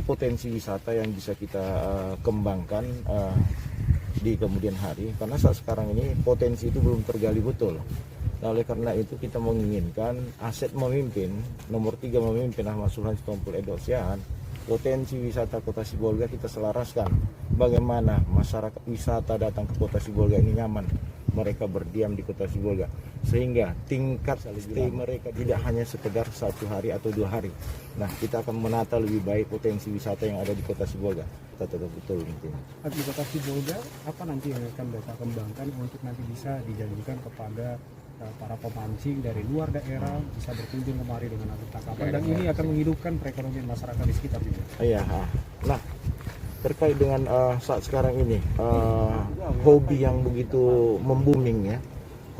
potensi wisata yang bisa kita kembangkan di kemudian hari, karena saat sekarang ini potensi itu belum tergali betul. Nah, oleh karena itu kita menginginkan aset memimpin, nomor 3 memimpin Ahmad Sulhan Sitompul Edo Siahaan, potensi wisata Kota Sibolga kita selaraskan. Bagaimana masyarakat wisata datang ke Kota Sibolga ini nyaman, mereka berdiam di Kota Sibolga, sehingga tingkat stay mereka tidak hanya sekedar 1 hari atau 2 hari. Nah, kita akan menata lebih baik potensi wisata yang ada di Kota Sibolga. Kita tetap betul intinya. Di Kota Sibolga, apa nanti yang akan Bapak kembangkan untuk nanti bisa dijanjikan kepada para pemancing dari luar daerah bisa berkunjung kemari dengan alat tangkapan, dan ini akan menghidupkan perekonomian masyarakat di sekitar juga. Iya. Nah, terkait dengan saat sekarang ini hobi yang begitu membooming ya.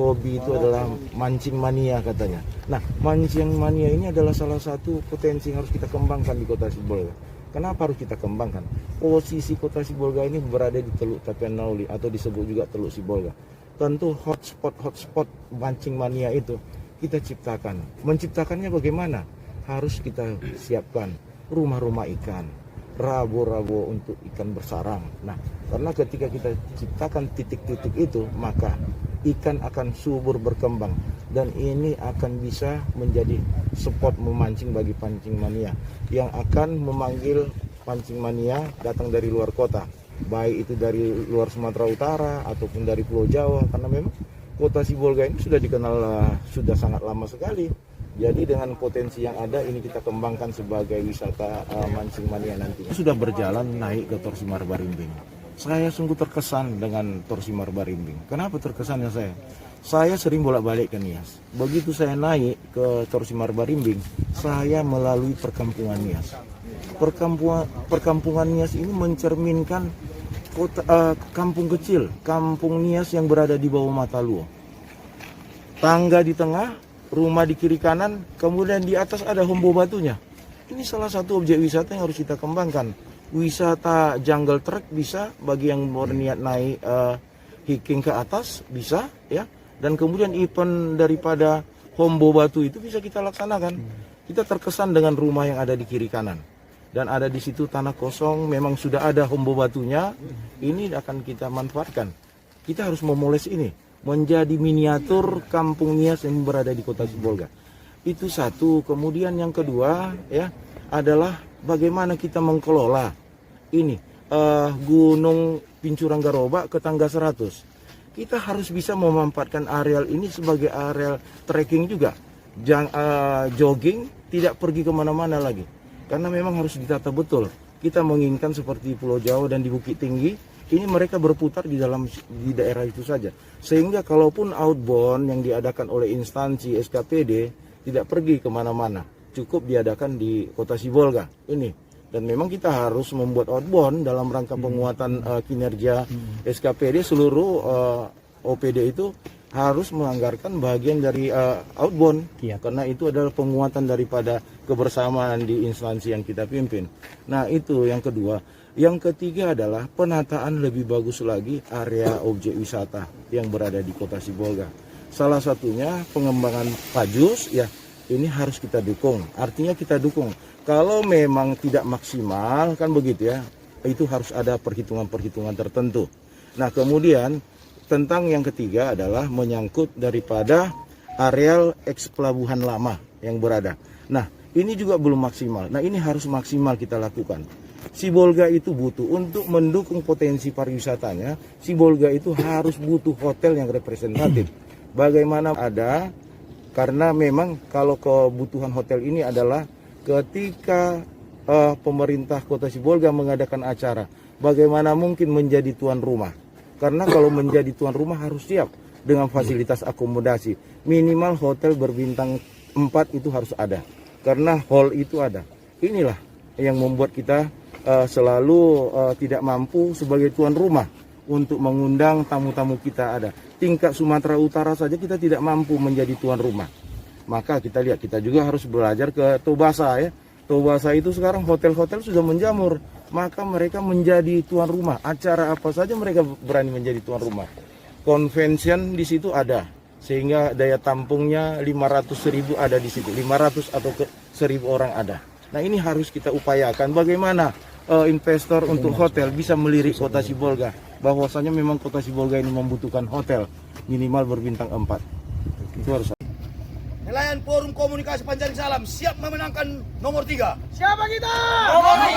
Hobi itu adalah mancing mania katanya. Nah, mancing mania ini adalah salah satu potensi yang harus kita kembangkan di Kota Sibolga. Kenapa harus kita kembangkan? Posisi Kota Sibolga ini berada di Teluk Tapian Nauli atau disebut juga Teluk Sibolga. Tentu hotspot mancing mania itu kita ciptakan. Menciptakannya bagaimana? Harus kita siapkan rumah-rumah ikan, rabo-rabo untuk ikan bersarang. Nah, karena ketika kita ciptakan titik-titik itu, maka ikan akan subur berkembang, dan ini akan bisa menjadi spot memancing bagi pancing mania yang akan memanggil pancing mania datang dari luar kota, baik itu dari luar Sumatera Utara ataupun dari Pulau Jawa, karena memang Kota Sibolga ini sudah dikenal sudah sangat lama sekali. Jadi dengan potensi yang ada ini kita kembangkan sebagai wisata mancing mania nantinya. Sudah berjalan naik ke Torsimar Barimbing. Saya sungguh terkesan dengan Torsimar Barimbing. Kenapa terkesannya saya? Saya sering bolak-balik ke Nias. Begitu saya naik ke Torsimar Barimbing, saya melalui perkampungan Nias. Perkampungan Nias ini mencerminkan kampung kecil, kampung Nias yang berada di bawah Mataluo. Tangga di tengah, rumah di kiri kanan, kemudian di atas ada hombo batunya. Ini salah satu objek wisata yang harus kita kembangkan. Wisata jungle trek bisa bagi yang berniat naik hiking ke atas bisa ya. Dan kemudian event daripada hombo batu itu bisa kita laksanakan. Kita terkesan dengan rumah yang ada di kiri kanan. Dan ada di situ tanah kosong, memang sudah ada hombo batunya. Ini akan kita manfaatkan. Kita harus memoles ini menjadi miniatur kampung Nias yang berada di Kota Sibolga. Itu satu. Kemudian yang kedua ya adalah bagaimana kita mengelola ini Gunung Pincurang Garoba ke Tangga 100. Kita harus bisa memanfaatkan areal ini sebagai areal trekking juga. Jogging, tidak pergi kemana-mana lagi. Karena memang harus ditata betul. Kita menginginkan seperti Pulau Jawa dan di Bukit Tinggi, ini mereka berputar di daerah itu saja. Sehingga kalaupun outbound yang diadakan oleh instansi SKPD tidak pergi kemana-mana, cukup diadakan di Kota Sibolga ini. Dan memang kita harus membuat outbound dalam rangka penguatan kinerja SKPD. Seluruh OPD itu harus menganggarkan bagian dari outbound, karena itu adalah penguatan daripada kebersamaan di instansi yang kita pimpin. Nah, itu yang kedua. Yang ketiga adalah penataan lebih bagus lagi area objek wisata yang berada di Kota Sibolga. Salah satunya pengembangan Pajus ya, ini harus kita dukung. Artinya kita dukung. Kalau memang tidak maksimal kan begitu ya, itu harus ada perhitungan-perhitungan tertentu. Nah, kemudian tentang yang ketiga adalah menyangkut daripada areal eks pelabuhan lama yang berada. Nah, ini juga belum maksimal. Nah, ini harus maksimal kita lakukan. Sibolga itu butuh untuk mendukung potensi pariwisatanya. Sibolga itu harus butuh hotel yang representatif. Bagaimana ada, karena memang kalau kebutuhan hotel ini adalah ketika pemerintah Kota Sibolga mengadakan acara, bagaimana mungkin menjadi tuan rumah? Karena kalau menjadi tuan rumah harus siap dengan fasilitas akomodasi. Minimal hotel berbintang 4 itu harus ada. Karena hall itu ada. Inilah yang membuat kita selalu tidak mampu sebagai tuan rumah untuk mengundang tamu-tamu kita ada. Tingkat Sumatera Utara saja kita tidak mampu menjadi tuan rumah. Maka kita lihat, kita juga harus belajar ke Tobasa ya. Tobasa itu sekarang hotel-hotel sudah menjamur. Maka mereka menjadi tuan rumah. Acara apa saja mereka berani menjadi tuan rumah. Convention di situ ada. Sehingga daya tampungnya 500.000 ada di situ. 500 atau 1.000 orang ada. Nah ini harus kita upayakan bagaimana investor untuk hotel bisa melirik kota Sibolga. Bahwasanya memang kota Sibolga ini membutuhkan hotel minimal berbintang 4. Itu harus. Nelayan Forum Komunikasi Panjaring Salam siap memenangkan nomor 3. Siapa kita? Nomor 3.